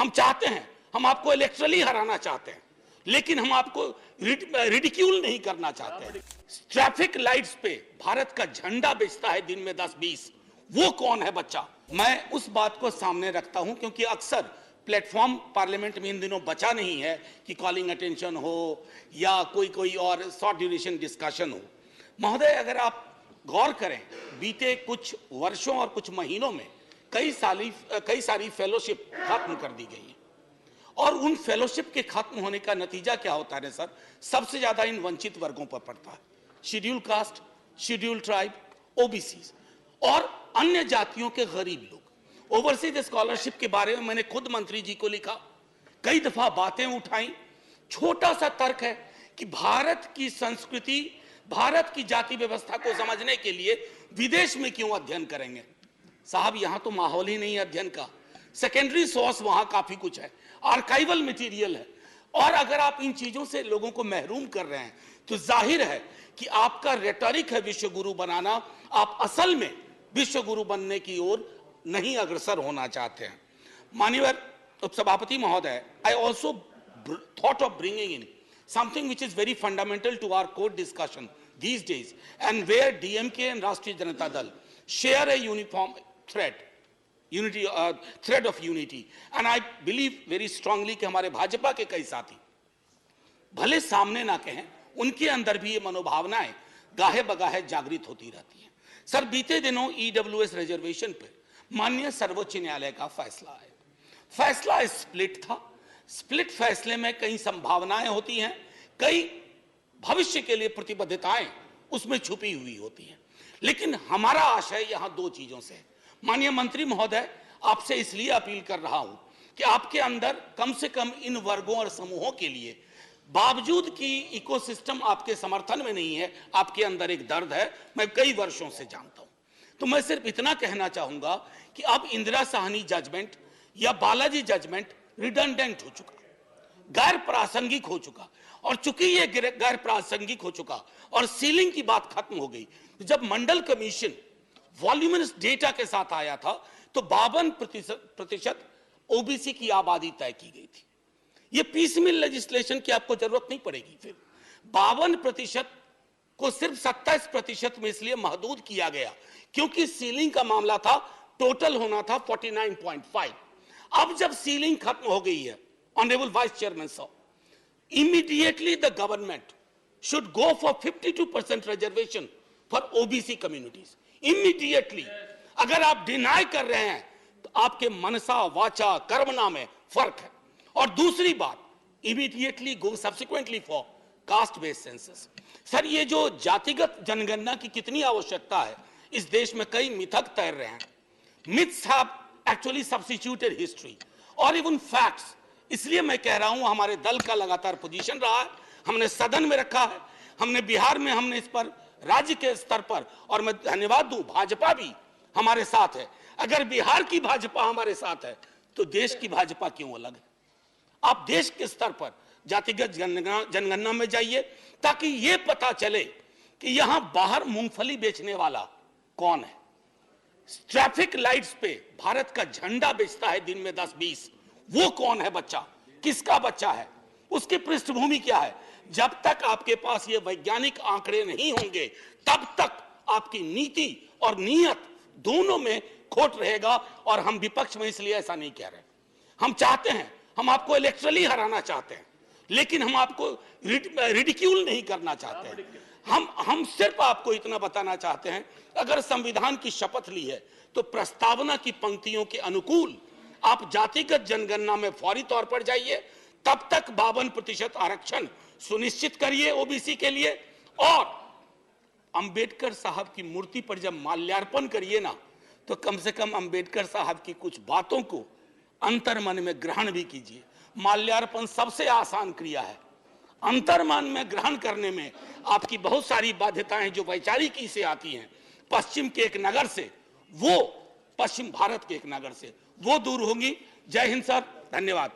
हम चाहते हैं, हम आपको इलेक्ट्रली हराना चाहते हैं, लेकिन हम आपको रिडिक्यूल नहीं करना चाहते हैं। ट्रैफिक लाइट्स पे भारत का झंडा बेचता है दिन में 10-20, वो कौन है बच्चा? मैं उस बात को सामने रखता हूं क्योंकि अक्सर प्लेटफॉर्म पार्लियामेंट में इन दिनों बचा नहीं है कि कॉलिंग अटेंशन हो या कोई और शॉर्ट ड्यूरेशन डिस्कशन हो। महोदय, अगर आप गौर करें, बीते कुछ वर्षों और कुछ महीनों में कई सारी फेलोशिप खत्म कर दी गई है और उन फेलोशिप के खत्म होने का नतीजा क्या होता है सर? सबसे ज्यादा इन वंचित वर्गों पर पड़ता है, schedule caste, schedule tribe, OBC और अन्य जातियों के गरीब लोग। ओवरसीज स्कॉलरशिप के बारे में मैंने खुद मंत्री जी को लिखा, कई दफा बातें उठाई। छोटा सा तर्क है कि भारत की संस्कृति, भारत की जाति व्यवस्था को समझने के लिए विदेश में क्यों अध्ययन करेंगे? साहब, यहां तो माहौल ही नहीं है अध्ययन का। सेकेंडरी सोर्स वहां काफी कुछ है, आर्काइवल मटेरियल है, और अगर आप इन चीजों से लोगों को महरूम कर रहे हैं तो जाहिर है कि आपका रेटोरिक है विश्व गुरु बनाना, आप असल में विश्व गुरु बनने की ओर नहीं अग्रसर होना चाहते हैं। माननीय उपसभापति महोदय, I also thought of bringing in something which is very fundamental to our court discussion these days, and where DMK and Rashtriya Janata Dal share a uniform thread of unity, and I believe very strongly कि हमारे भाजपा के कई साथी भले सामने ना कहें, उनके अंदर भी ये मनोभावनाएं गाहे बगाहे जागृत होती रहती हैं। सर, बीते दिनों EWS रिजर्वेशन पर माननीय सर्वोच्च न्यायालय का फैसला है। फैसला स्प्लिट था। स्प्लिट फैसले में कई संभावनाएं होती हैं, कई भविष्य के लिए प्रतिबद्धताएं उसमें छुपी हुई होती हैं, लेकिन हमारा आशय यहां दो चीजों से है। माननीय मंत्री महोदय, आपसे इसलिए अपील कर रहा हूं कि आपके अंदर कम से कम इन वर्गों और समूहों के लिए, बावजूद कि इकोसिस्टम आपके समर्थन में नहीं है, आपके अंदर एक दर्द है, मैं कई वर्षों से जानता हूं। तो मैं सिर्फ इतना कहना चाहूंगा कि अब इंदिरा साहनी जजमेंट या बालाजी जजमेंट रिडंडेंट हो चुका, गैर प्रासंगिक हो चुका, और चूंकि ये गैर प्रासंगिक हो चुका और सीलिंग की बात खत्म हो गई, तो जब मंडल कमीशन वॉल्यूमिनस डेटा के साथ आया था तो 52% ओबीसी की आबादी तय की गई थी। ये पीसमिल लेजिस्लेशन की आपको जरूरत नहीं पड़ेगी। फिर 52% को सिर्फ 27% में इसलिए महदूद किया गया क्योंकि सीलिंग का मामला था, टोटल होना था 49.5। अब जब सीलिंग खत्म हो गई है, ऑनरेबल वाइस चेयरमैन साहब, immediately the government should go for 52% reservation for OBC communities immediately. अगर आप डिनाई कर रहे हैं तो आपके मनसा वाचा कर्मणा में फर्क है। और दूसरी बात, immediately go subsequently for caste based census. Sir, ये जो जातिगत जनगणना की कितनी आवश्यकता है, इस देश में कई मिथक तैर रहे हैं। Myths have actually substituted history और इवन फैक्ट्स। इसलिए मैं कह रहा हूं, हमारे दल का लगातार पोजीशन रहा है, हमने सदन में रखा है, हमने बिहार में, हमने इस पर राज्य के स्तर पर, और मैं धन्यवाद दूं, भाजपा भी हमारे साथ है। अगर बिहार की भाजपा हमारे साथ है तो देश की भाजपा क्यों अलग है? आप देश के स्तर पर जातिगत जनगणना में जाइए ताकि यह पता चले कि यहां बाहर मूंगफली बेचने वाला कौन है। ट्रैफिक लाइट्स पे भारत का झंडा बेचता है दिन में 10-20, वो कौन है बच्चा? किसका बच्चा है? उसकी पृष्ठभूमि क्या है? जब तक आपके पास ये वैज्ञानिक आंकड़े नहीं होंगे, तब तक आपकी नीति और नीयत दोनों में खोट रहेगा। और हम विपक्ष में इसलिए ऐसा नहीं कह रहे। हम चाहते हैं, हम आपको इलेक्ट्रली हराना चाहते हैं, लेकिन हम आपको रिडिक्यूल नहीं करना चाहते हैं। हम सिर्फ आपको इतना बताना चाहते हैं, अगर संविधान की शपथ ली है तो प्रस्तावना की पंक्तियों के अनुकूल आप जातिगत जनगणना में फौरी तौर पर जाइए। तब तक 52% आरक्षण सुनिश्चित करिए ओबीसी के लिए, और अंबेडकर साहब की मूर्ति पर जब माल्यार्पण करिए ना, तो कम से कम अंबेडकर साहब की कुछ बातों को अंतर्मन में ग्रहण भी कीजिए। माल्यार्पण सबसे आसान क्रिया है, अंतर्मन में ग्रहण करने में आपकी बहुत सारी बाध्यताएं जो वैचारिकी से आती हैं, पश्चिम के एक नगर से, वो पश्चिम भारत के एक नगर से, वो दूर होंगी। जय हिंद सर, धन्यवाद।